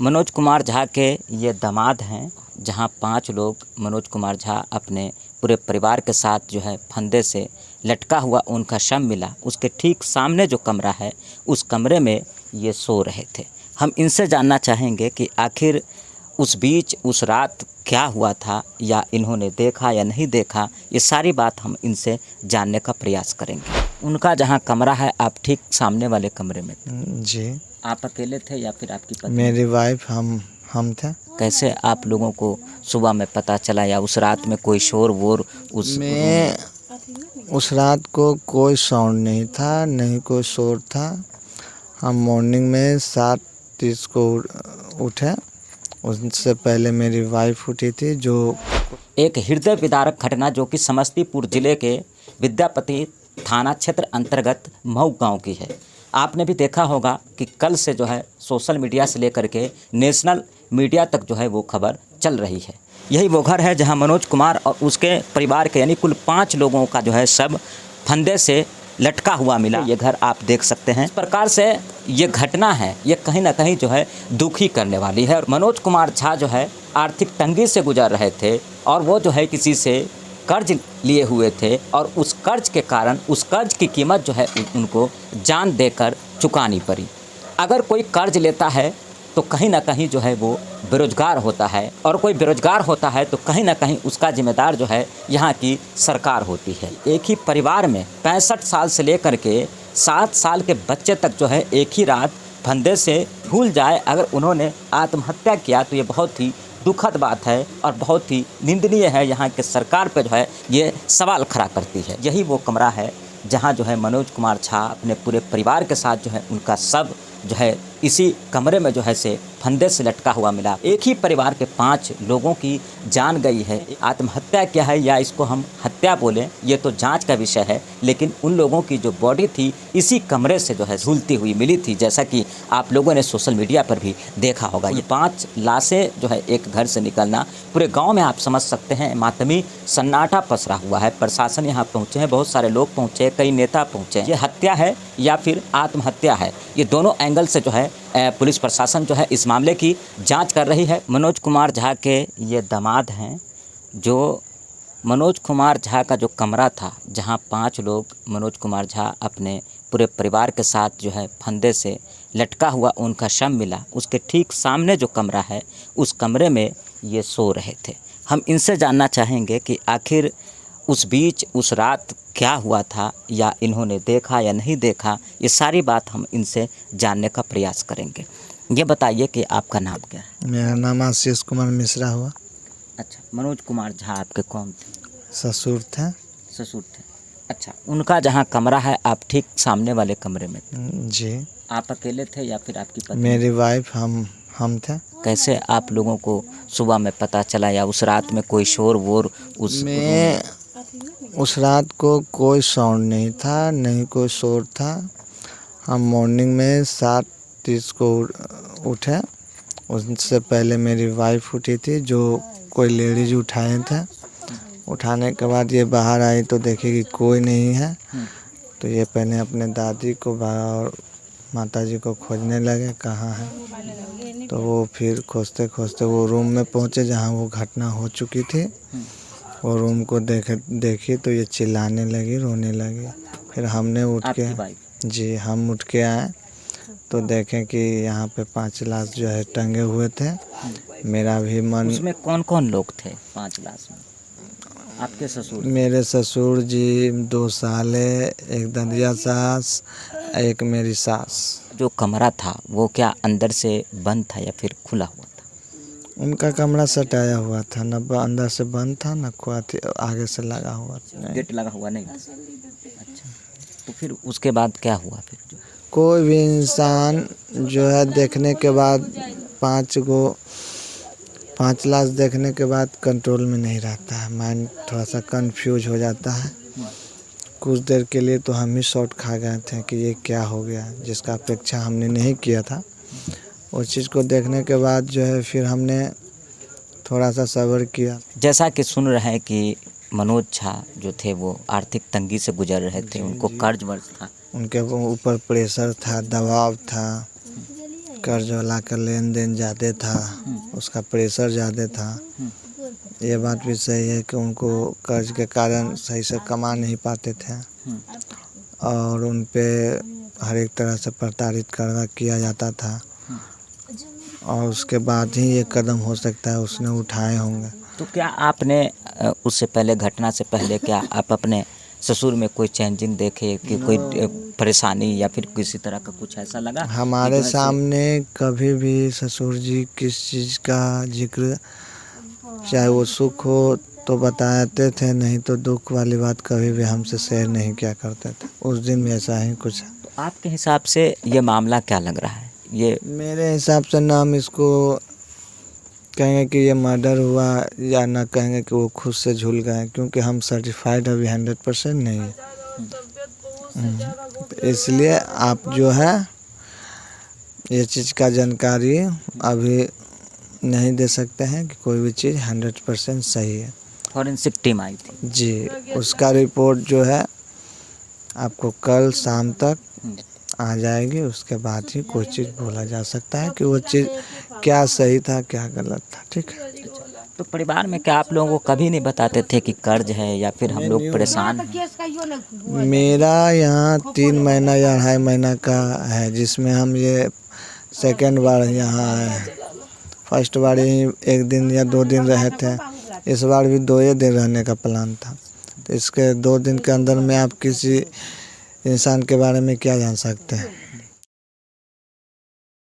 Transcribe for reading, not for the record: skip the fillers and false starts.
मनोज कुमार झा के ये दामाद हैं, जहां 5 लोग मनोज कुमार झा अपने पूरे परिवार के साथ जो है फंदे से लटका हुआ उनका शव मिला। उसके ठीक सामने जो कमरा है उस कमरे में ये सो रहे थे। हम इनसे जानना चाहेंगे कि आखिर उस बीच उस रात क्या हुआ था, या इन्होंने देखा या नहीं देखा। ये सारी बात हम इनसे जानने का प्रयास करेंगे। उनका जहाँ कमरा है आप ठीक सामने वाले कमरे में थे। जी। आप अकेले थे या फिर आपकी पत्नी? मेरी वाइफ हम थे। कैसे आप लोगों को सुबह में पता चला, या उस रात में कोई शोर वोर उस रात को कोई साउंड नहीं था, नहीं कोई शोर था। हम मॉर्निंग में 7:30 को उठे। उससे पहले मेरी वाइफ उठी थी। जो एक हृदय विदारक घटना जो कि समस्तीपुर जिले के विद्यापति थाना क्षेत्र अंतर्गत मऊ गांव की है। आपने भी देखा होगा कि कल से जो है सोशल मीडिया से लेकर के नेशनल मीडिया तक जो है वो खबर चल रही है। यही वो घर है जहां मनोज कुमार और उसके परिवार के यानी कुल 5 लोगों का जो है सब फंदे से लटका हुआ मिला। ये घर आप देख सकते हैं। इस प्रकार से ये घटना है, ये कहीं ना कहीं जो है दुखी करने वाली है। और मनोज कुमार झा जो है आर्थिक तंगी से गुजर रहे थे और वो जो है किसी से कर्ज लिए हुए थे, और उस कर्ज के कारण उस कर्ज की कीमत जो है उनको जान देकर चुकानी पड़ी। अगर कोई कर्ज लेता है तो कहीं ना कहीं जो है वो बेरोजगार होता है, और कोई बेरोजगार होता है तो कहीं ना कहीं उसका जिम्मेदार जो है यहाँ की सरकार होती है। एक ही परिवार में 65 साल से लेकर के 7 साल के बच्चे तक जो है एक ही रात फंदे से भूल जाए अगर उन्होंने आत्महत्या किया तो ये बहुत ही दुखद बात है और बहुत ही निंदनीय है। यहाँ के सरकार पे जो है ये सवाल खड़ा करती है। यही वो कमरा है जहाँ जो है मनोज कुमार झा अपने पूरे परिवार के साथ जो है उनका शव जो है इसी कमरे में जो है से फंदे से लटका हुआ मिला। एक ही परिवार के 5 लोगों की जान गई है। आत्महत्या क्या है या इसको हम हत्या बोलें, ये तो जांच का विषय है, लेकिन उन लोगों की जो बॉडी थी इसी कमरे से जो है झूलती हुई मिली थी, जैसा कि आप लोगों ने सोशल मीडिया पर भी देखा होगा। ये 5 लाशें जो है एक घर से निकलना पूरे गाँव में आप समझ सकते हैं मातमी सन्नाटा पसरा हुआ है। प्रशासन यहाँ पहुँचे हैं, बहुत सारे लोग पहुँचे, कई नेता पहुँचे। ये हत्या है या फिर आत्महत्या है, ये दोनों एंगल से जो है पुलिस प्रशासन जो है इस मामले की जांच कर रही है। मनोज कुमार झा के ये दामाद हैं, जो मनोज कुमार झा का जो कमरा था जहां 5 लोग मनोज कुमार झा अपने पूरे परिवार के साथ जो है फंदे से लटका हुआ उनका शव मिला। उसके ठीक सामने जो कमरा है उस कमरे में ये सो रहे थे। हम इनसे जानना चाहेंगे कि आखिर उस बीच उस रात क्या हुआ था, या इन्होंने देखा या नहीं देखा। ये सारी बात हम इनसे जानने का प्रयास करेंगे। ये बताइए कि आपका नाम क्या है? मेरा नाम आशीष कुमार मिश्रा हुआ। अच्छा, मनोज कुमार झा आपके कौन थे? ससुर थे। ससुर थे। अच्छा, उनका जहाँ कमरा है आप ठीक सामने वाले कमरे में थे। जी। आप अकेले थे या फिर आपकी पत्नी? मेरी वाइफ हम थे। कैसे आप लोगों को सुबह में पता चला, या उस रात में कोई शोर वोर उस रात को कोई साउंड नहीं था, नहीं कोई शोर था। हम मॉर्निंग में 7:30 को उठे। उससे पहले मेरी वाइफ उठी थी। जो कोई लेडीज उठाए थे, उठाने के बाद ये बाहर आई तो देखी कि कोई नहीं है। तो ये पहले अपने दादी को और माताजी को खोजने लगे कहाँ है। तो वो फिर खोजते खोजते वो रूम में पहुँचे जहाँ वो घटना हो चुकी थी। वो रूम को देखी तो ये चिल्लाने लगी, रोने लगी। फिर हमने उठ के जी हम उठ के आए तो देखें कि यहाँ पे 5 लाश जो है टंगे हुए थे। मेरा भी मन। उसमें कौन कौन लोग थे 5 लाश में? आपके ससुर? मेरे ससुर जी, 2 साले, एक ददिया सास, एक मेरी सास। जो कमरा था वो क्या अंदर से बंद था या फिर खुला हुआ था? उनका कमरा सटाया हुआ था, न अंदर से बंद था न आगे से लगा हुआ था। गेट लगा हुआ नहीं था। अच्छा, तो फिर उसके बाद क्या हुआ? फिर कोई भी इंसान जो है देखने के बाद 5 लाश देखने के बाद कंट्रोल में नहीं रहता है। माइंड थोड़ा सा कंफ्यूज हो जाता है। कुछ देर के लिए तो हम ही शॉट खा गए थे कि ये क्या हो गया, जिसका अपेक्षा हमने नहीं किया था। उस चीज़ को देखने के बाद जो है फिर हमने थोड़ा सा सब्र किया। जैसा कि सुन रहे हैं कि मनोज झा जो थे वो आर्थिक तंगी से गुजर रहे थे, उनको कर्ज वर्ज था, उनके ऊपर प्रेशर था, दबाव था। कर्ज वाला का लेन देन ज़्यादा था, उसका प्रेशर ज़्यादा था। ये बात भी सही है कि उनको कर्ज के कारण सही से कमा नहीं पाते थे और उन पे हर एक तरह से प्रताड़ित किया जाता था और उसके बाद ही ये कदम हो सकता है उसने उठाए होंगे। तो क्या आपने उससे पहले, घटना से पहले, क्या आप अपने ससुर में कोई चेंजिंग देखे कि कोई परेशानी या फिर किसी तरह का कुछ ऐसा लगा? हमारे सामने कभी भी ससुर जी किस चीज़ का जिक्र, चाहे वो सुख हो तो बताते थे, नहीं तो दुख वाली बात कभी भी हमसे शेयर नहीं किया करते थे। उस दिन भी ऐसा ही कुछ है। तो आपके हिसाब से ये मामला क्या लग रहा है? ये मेरे हिसाब से ना हम इसको कहेंगे कि ये मर्डर हुआ या ना कहेंगे कि वो खुद से झूल गए, क्योंकि हम सर्टिफाइड अभी 100% नहीं है। तो इसलिए आप जो है ये चीज़ का जानकारी अभी नहीं दे सकते हैं कि कोई भी चीज़ 100% सही है। फॉरेंसिक टीम आई थी जी, उसका रिपोर्ट जो है आपको कल शाम तक आ जाएगी। उसके बाद ही कोई चीज़ बोला जा सकता है कि वो चीज़ क्या सही था क्या गलत था। ठीक है। तो परिवार में क्या आप लोगों को कभी नहीं बताते थे कि कर्ज है या फिर हम लोग परेशान हैं? मेरा यहाँ 3 महीना या 2.5 महीना का है, जिसमें हम ये सेकेंड बार यहाँ आए हैं। फर्स्ट बार ही 1 दिन या 2 दिन रहे थे, इस बार भी 2 ही दिन रहने का प्लान था। तो इसके 2 दिन के अंदर में आप किसी इंसान के बारे में क्या जान सकते हैं?